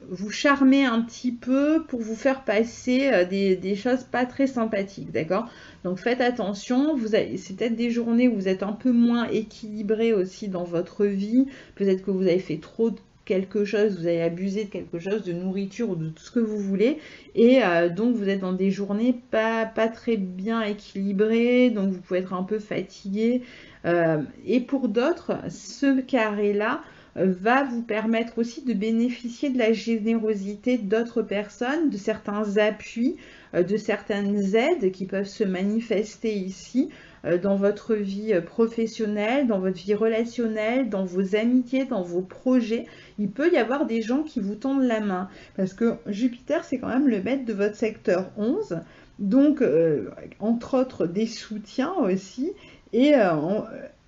vous charmer un petit peu pour vous faire passer des choses pas très sympathiques, d'accord? Donc faites attention, c'est peut-être des journées où vous êtes un peu moins équilibré aussi dans votre vie, peut-être que vous avez fait trop de quelque chose, vous avez abusé de quelque chose, de nourriture ou de tout ce que vous voulez, et donc vous êtes dans des journées pas très bien équilibrées, donc vous pouvez être un peu fatigué, et pour d'autres, ce carré-là va vous permettre aussi de bénéficier de la générosité d'autres personnes, de certains appuis, de certaines aides qui peuvent se manifester ici dans votre vie professionnelle, dans votre vie relationnelle, dans vos amitiés, dans vos projets. Il peut y avoir des gens qui vous tendent la main parce que Jupiter, c'est quand même le maître de votre secteur 11, donc entre autres des soutiens aussi, et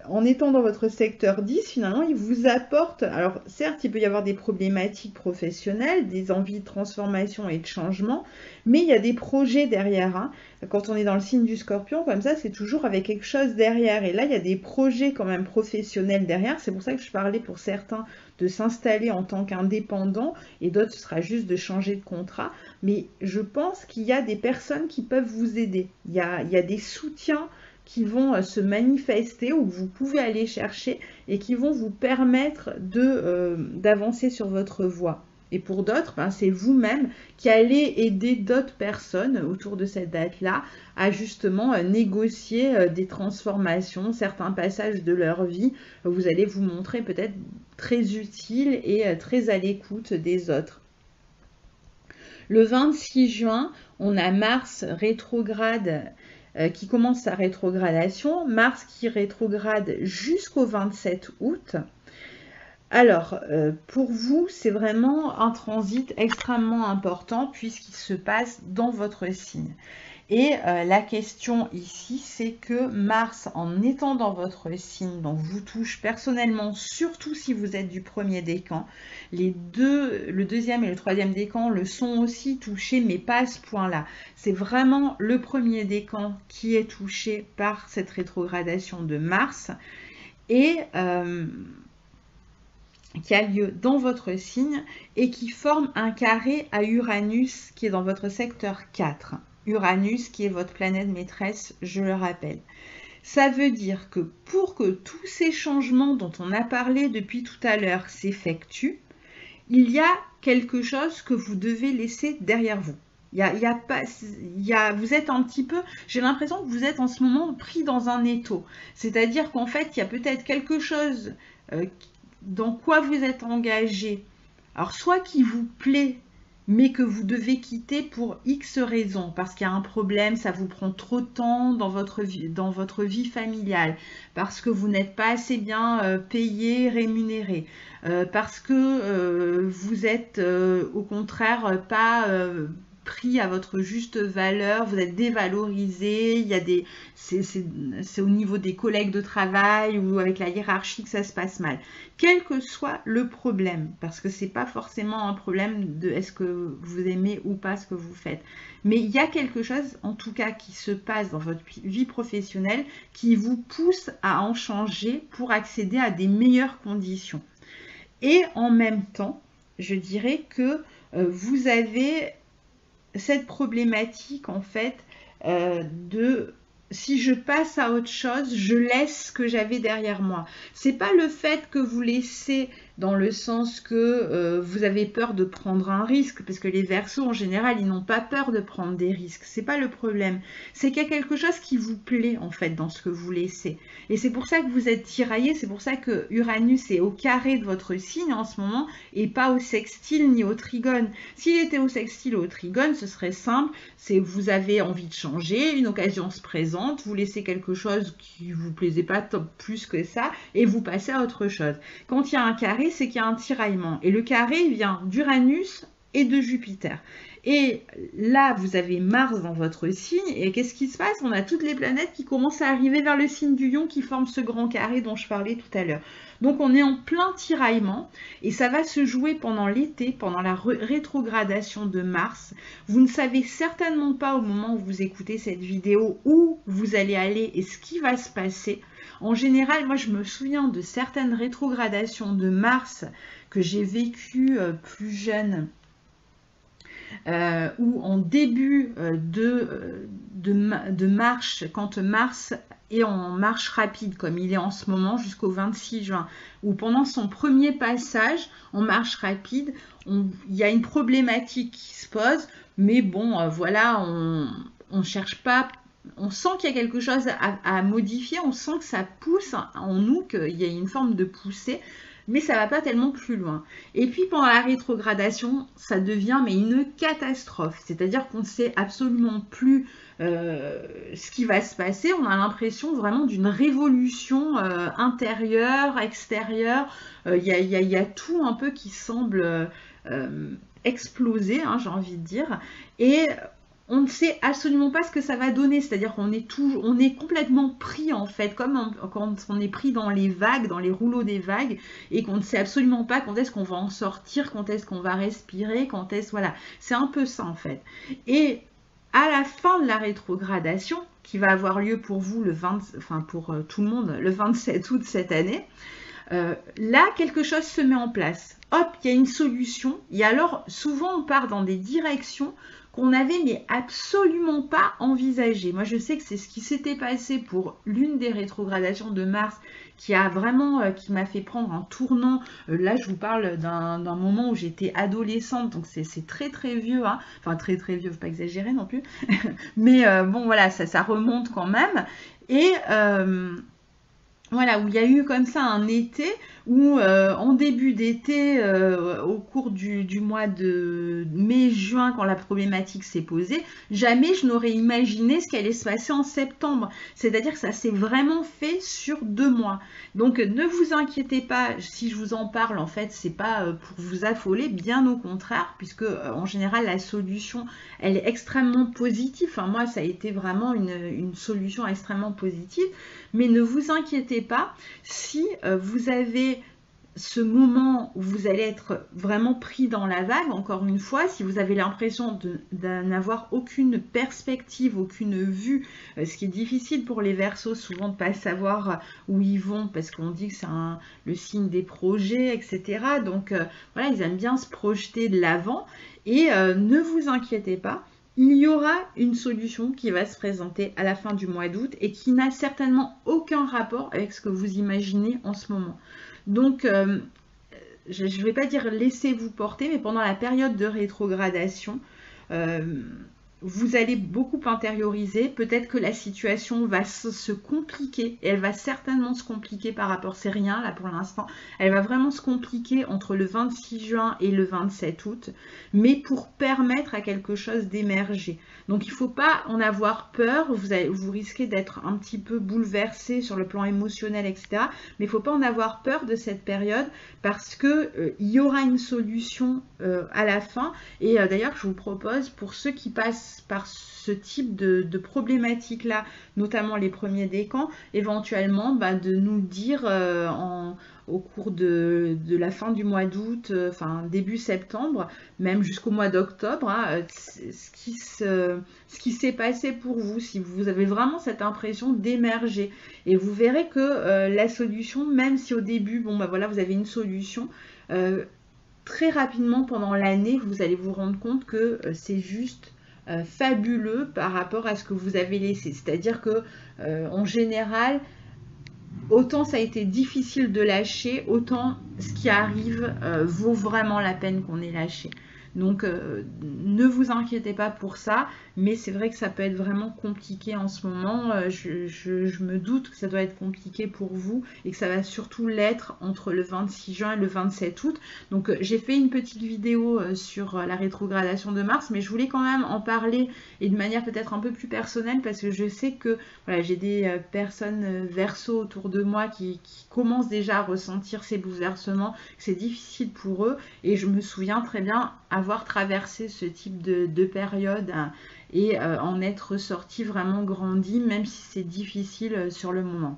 en étant dans votre secteur 10, finalement, il vous apporte, alors certes, il peut y avoir des problématiques professionnelles, des envies de transformation et de changement, mais il y a des projets derrière. Quand on est dans le signe du Scorpion, comme ça, c'est toujours avec quelque chose derrière. Et là, il y a des projets quand même professionnels derrière. C'est pour ça que je parlais pour certains de s'installer en tant qu'indépendant et d'autres, ce sera juste de changer de contrat. Mais je pense qu'il y a des personnes qui peuvent vous aider. Il y a des soutiens qui vont se manifester ou que vous pouvez aller chercher et qui vont vous permettre d'avancer sur votre voie. Et pour d'autres, c'est vous-même qui allez aider d'autres personnes autour de cette date-là à justement négocier des transformations, certains passages de leur vie. Vous allez vous montrer peut-être très utile et très à l'écoute des autres. Le 26 juin, on a Mars rétrograde qui commence sa rétrogradation, Mars qui rétrograde jusqu'au 27 août. Alors, pour vous, c'est vraiment un transit extrêmement important puisqu'il se passe dans votre signe. Et la question ici, c'est que Mars, en étant dans votre signe, donc vous touche personnellement, surtout si vous êtes du premier décan. Le deuxième et le troisième décan le sont aussi touchés, mais pas à ce point-là. C'est vraiment le premier décan qui est touché par cette rétrogradation de Mars. Et qui a lieu dans votre signe et qui forme un carré à Uranus qui est dans votre secteur 4. Uranus qui est votre planète maîtresse, je le rappelle. Ça veut dire que pour que tous ces changements dont on a parlé depuis tout à l'heure s'effectuent, il y a quelque chose que vous devez laisser derrière vous. Vous êtes un petit peu, j'ai l'impression que vous êtes en ce moment pris dans un étau. C'est-à-dire qu'en fait, il y a peut-être quelque chose dans quoi vous êtes engagé. Alors, soit qui vous plaît, mais que vous devez quitter pour X raisons, parce qu'il y a un problème, ça vous prend trop de temps dans votre vie familiale, parce que vous n'êtes pas assez bien payé, rémunéré, parce que vous êtes au contraire pas pris à votre juste valeur, vous êtes dévalorisé, il y a c'est au niveau des collègues de travail ou avec la hiérarchie que ça se passe mal. Quel que soit le problème, parce que c'est pas forcément un problème de est-ce que vous aimez ou pas ce que vous faites, mais il y a quelque chose en tout cas qui se passe dans votre vie professionnelle qui vous pousse à en changer pour accéder à des meilleures conditions. Et en même temps, je dirais que vous avez cette problématique en fait de si je passe à autre chose, je laisse ce que j'avais derrière moi. C'est pas le fait que vous laissez dans le sens que vous avez peur de prendre un risque, parce que les Verseaux en général ils n'ont pas peur de prendre des risques. C'est pas le problème. C'est qu'il y a quelque chose qui vous plaît en fait dans ce que vous laissez. Et c'est pour ça que vous êtes tiraillé. C'est pour ça que Uranus est au carré de votre signe en ce moment et pas au sextile ni au trigone. S'il était au sextile ou au trigone, ce serait simple. C'est vous avez envie de changer, une occasion se présente, vous laissez quelque chose qui vous plaisait pas plus que ça et vous passez à autre chose. Quand il y a un carré, c'est qu'il y a un tiraillement. Et le carré vient d'Uranus et de Jupiter. Et là, vous avez Mars dans votre signe. Et qu'est-ce qui se passe? On a toutes les planètes qui commencent à arriver vers le signe du Lion qui forme ce grand carré dont je parlais tout à l'heure. Donc on est en plein tiraillement et ça va se jouer pendant l'été, pendant la rétrogradation de Mars. Vous ne savez certainement pas au moment où vous écoutez cette vidéo où vous allez aller et ce qui va se passer. En général, moi je me souviens de certaines rétrogradations de Mars que j'ai vécues plus jeune. Ou en début de marche, quand Mars est en marche rapide, comme il est en ce moment, jusqu'au 26 juin, ou pendant son premier passage en marche rapide, il y a une problématique qui se pose, mais bon, voilà, on cherche pas. On sent qu'il y a quelque chose à modifier, on sent que ça pousse en nous, qu'il y a une forme de poussée, mais ça va pas tellement plus loin. Et puis pendant la rétrogradation, ça devient mais une catastrophe. C'est-à-dire qu'on ne sait absolument plus ce qui va se passer. On a l'impression vraiment d'une révolution intérieure, extérieure. Il y a tout un peu qui semble exploser, hein, j'ai envie de dire. Et on ne sait absolument pas ce que ça va donner, c'est-à-dire qu'on est complètement pris en fait, comme quand on est pris dans les vagues, dans les rouleaux des vagues, et qu'on ne sait absolument pas quand est-ce qu'on va en sortir, quand est-ce qu'on va respirer, quand est-ce, voilà, c'est un peu ça en fait. Et à la fin de la rétrogradation, qui va avoir lieu pour vous pour tout le monde, le 27 août cette année, là, quelque chose se met en place. Hop, il y a une solution. Et alors, souvent, on part dans des directions qu'on n'avait mais absolument pas envisagées. Moi, je sais que c'est ce qui s'était passé pour l'une des rétrogradations de Mars qui m'a fait prendre un tournant. Là, je vous parle d'un moment où j'étais adolescente, donc c'est très très vieux, hein. Enfin très très vieux, faut pas exagérer non plus. Mais bon, voilà, ça remonte quand même. Et voilà, où il y a eu comme ça un été où en début d'été, au cours du mois de mai-juin, quand la problématique s'est posée, jamais je n'aurais imaginé ce qui allait se passer en septembre. C'est-à-dire que ça s'est vraiment fait sur 2 mois. Donc ne vous inquiétez pas, si je vous en parle, en fait, c'est pas pour vous affoler, bien au contraire, puisque en général, la solution, elle est extrêmement positive. Enfin, moi, ça a été vraiment une solution extrêmement positive. Mais ne vous inquiétez pas, si vous avez ce moment où vous allez être vraiment pris dans la vague, encore une fois, si vous avez l'impression de n'avoir aucune perspective, aucune vue, ce qui est difficile pour les Verseaux souvent de ne pas savoir où ils vont, parce qu'on dit que c'est le signe des projets, etc. Donc voilà, ils aiment bien se projeter de l'avant, et ne vous inquiétez pas, il y aura une solution qui va se présenter à la fin du mois d'août et qui n'a certainement aucun rapport avec ce que vous imaginez en ce moment. Donc, je ne vais pas dire laissez-vous porter, mais pendant la période de rétrogradation, vous allez beaucoup intérioriser. Peut-être que la situation va se compliquer, et elle va certainement se compliquer par rapport, c'est rien là pour l'instant, elle va vraiment se compliquer entre le 26 juin et le 27 août, mais pour permettre à quelque chose d'émerger. Donc il ne faut pas en avoir peur, vous risquez d'être un petit peu bouleversé sur le plan émotionnel, etc. Mais il ne faut pas en avoir peur de cette période, parce que il y aura une solution à la fin. Et d'ailleurs, je vous propose, pour ceux qui passent par ce type de problématique-là, notamment les premiers décans, éventuellement de nous dire au cours de la fin du mois d'août, enfin début septembre, même jusqu'au mois d'octobre, hein, ce qui s'est passé pour vous, si vous avez vraiment cette impression d'émerger. Et vous verrez que la solution, même si au début, bon voilà, vous avez une solution, très rapidement pendant l'année, vous allez vous rendre compte que c'est juste fabuleux par rapport à ce que vous avez laissé. C'est-à-dire que en général, autant ça a été difficile de lâcher, autant ce qui arrive vaut vraiment la peine qu'on ait lâché. Donc ne vous inquiétez pas pour ça, mais c'est vrai que ça peut être vraiment compliqué en ce moment. Je me doute que ça doit être compliqué pour vous, et que ça va surtout l'être entre le 26 juin et le 27 août. Donc j'ai fait une petite vidéo sur la rétrogradation de Mars, mais je voulais quand même en parler, et de manière peut-être un peu plus personnelle, parce que je sais que voilà, j'ai des personnes Verseaux autour de moi qui commencent déjà à ressentir ces bouleversements, que c'est difficile pour eux, et je me souviens très bien avoir traversé ce type de période et en être ressorti vraiment grandi, même si c'est difficile sur le moment.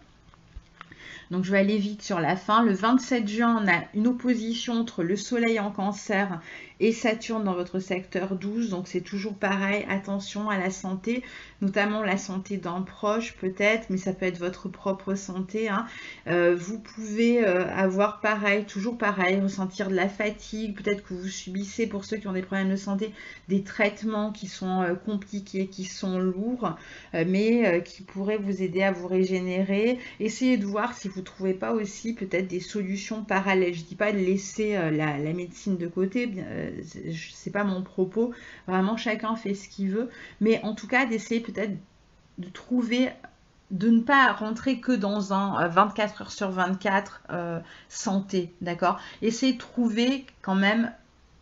Donc je vais aller vite sur la fin. Le 27 juin, on a une opposition entre le Soleil en Cancer et Saturne dans votre secteur 12. Donc c'est toujours pareil, attention à la santé, notamment la santé d'un proche peut-être, mais ça peut être votre propre santé, hein. Vous pouvez avoir pareil, toujours pareil, ressentir de la fatigue, peut-être que vous subissez, pour ceux qui ont des problèmes de santé, des traitements qui sont compliqués, qui sont lourds, mais qui pourraient vous aider à vous régénérer. Essayez de voir si vous ne trouvez pas aussi peut-être des solutions parallèles. Je ne dis pas de laisser la médecine de côté, c'est pas mon propos, vraiment chacun fait ce qu'il veut, mais en tout cas d'essayer peut-être de trouver, de ne pas rentrer que dans un 24 heures sur 24 santé, d'accord? Essayez de trouver quand même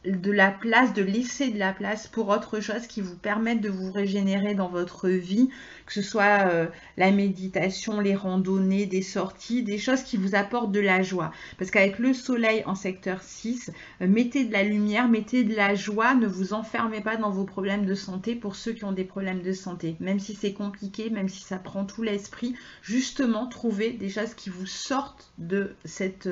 de la place, de laisser de la place pour autre chose qui vous permette de vous régénérer dans votre vie, que ce soit la méditation, les randonnées, des sorties, des choses qui vous apportent de la joie. Parce qu'avec le soleil en secteur 6, mettez de la lumière, mettez de la joie, ne vous enfermez pas dans vos problèmes de santé pour ceux qui ont des problèmes de santé. Même si c'est compliqué, même si ça prend tout l'esprit, justement, trouvez des choses qui vous sortent de cette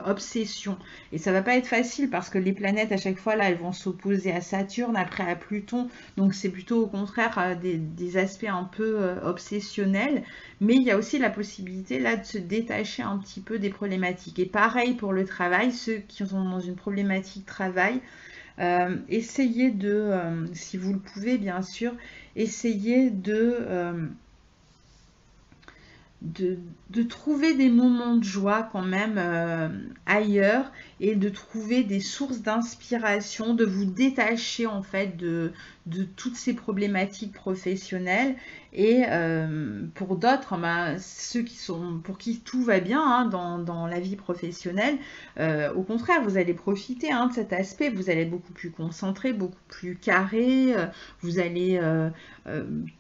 obsession. Et ça va pas être facile parce que les planètes, à chaque fois, là, elles vont s'opposer à Saturne, après à Pluton. Donc, c'est plutôt au contraire des aspects un peu obsessionnels. Mais il y a aussi la possibilité, là, de se détacher un petit peu des problématiques. Et pareil pour le travail, ceux qui sont dans une problématique travail, essayez de, si vous le pouvez, bien sûr, essayez de trouver des moments de joie quand même ailleurs, et de trouver des sources d'inspiration, de vous détacher en fait de toutes ces problématiques professionnelles. Et pour d'autres, ceux pour qui tout va bien, hein, dans la vie professionnelle, au contraire, vous allez profiter, hein, de cet aspect, vous allez être beaucoup plus concentré, beaucoup plus carré, vous allez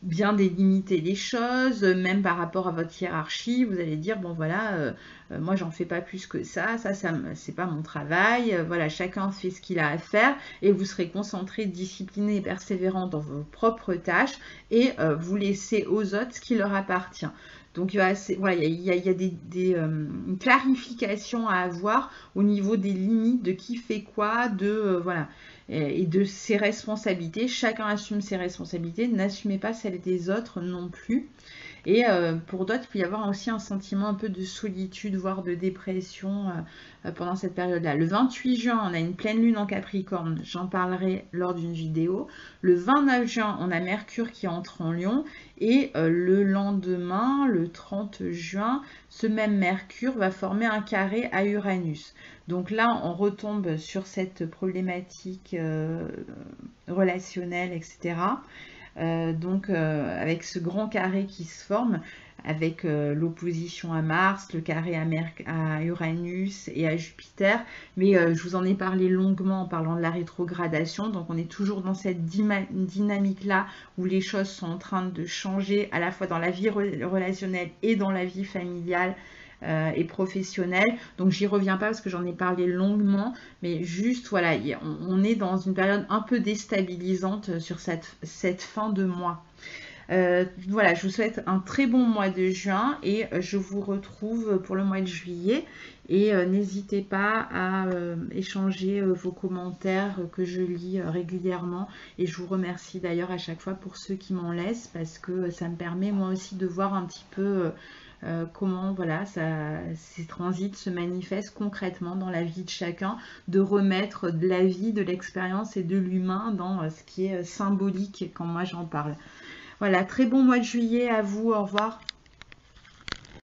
bien délimiter les choses, même par rapport à votre hiérarchie, vous allez dire, bon voilà, moi j'en fais pas plus que ça c'est pas mon travail, voilà, chacun fait ce qu'il a à faire, et vous serez concentré, discipliné et persévérant dans vos propres tâches, et vous laissez aux autres ce qui leur appartient. Donc voilà, il y a une clarification à avoir au niveau des limites de qui fait quoi, voilà, et de ses responsabilités. Chacun assume ses responsabilités, n'assumez pas celles des autres non plus. Et pour d'autres, il peut y avoir aussi un sentiment un peu de solitude, voire de dépression pendant cette période-là. Le 28 juin, on a une pleine lune en Capricorne, j'en parlerai lors d'une vidéo. Le 29 juin, on a Mercure qui entre en Lion. Et le lendemain, le 30 juin, ce même Mercure va former un carré à Uranus. Donc là, on retombe sur cette problématique relationnelle, etc. Avec ce grand carré qui se forme, avec l'opposition à Mars, le carré à Uranus et à Jupiter. Mais je vous en ai parlé longuement en parlant de la rétrogradation. Donc on est toujours dans cette dynamique-là où les choses sont en train de changer à la fois dans la vie relationnelle et dans la vie familiale. Et professionnelle. Donc j'y reviens pas parce que j'en ai parlé longuement, mais juste voilà, on est dans une période un peu déstabilisante sur cette fin de mois. Voilà, je vous souhaite un très bon mois de juin et je vous retrouve pour le mois de juillet. Et n'hésitez pas à échanger vos commentaires que je lis régulièrement. Et je vous remercie d'ailleurs à chaque fois pour ceux qui m'en laissent parce que ça me permet moi aussi de voir un petit peu comment voilà, ces transits se manifestent concrètement dans la vie de chacun, de remettre de la vie, de l'expérience et de l'humain dans ce qui est symbolique quand moi j'en parle. Voilà, très bon mois de juillet à vous, au revoir.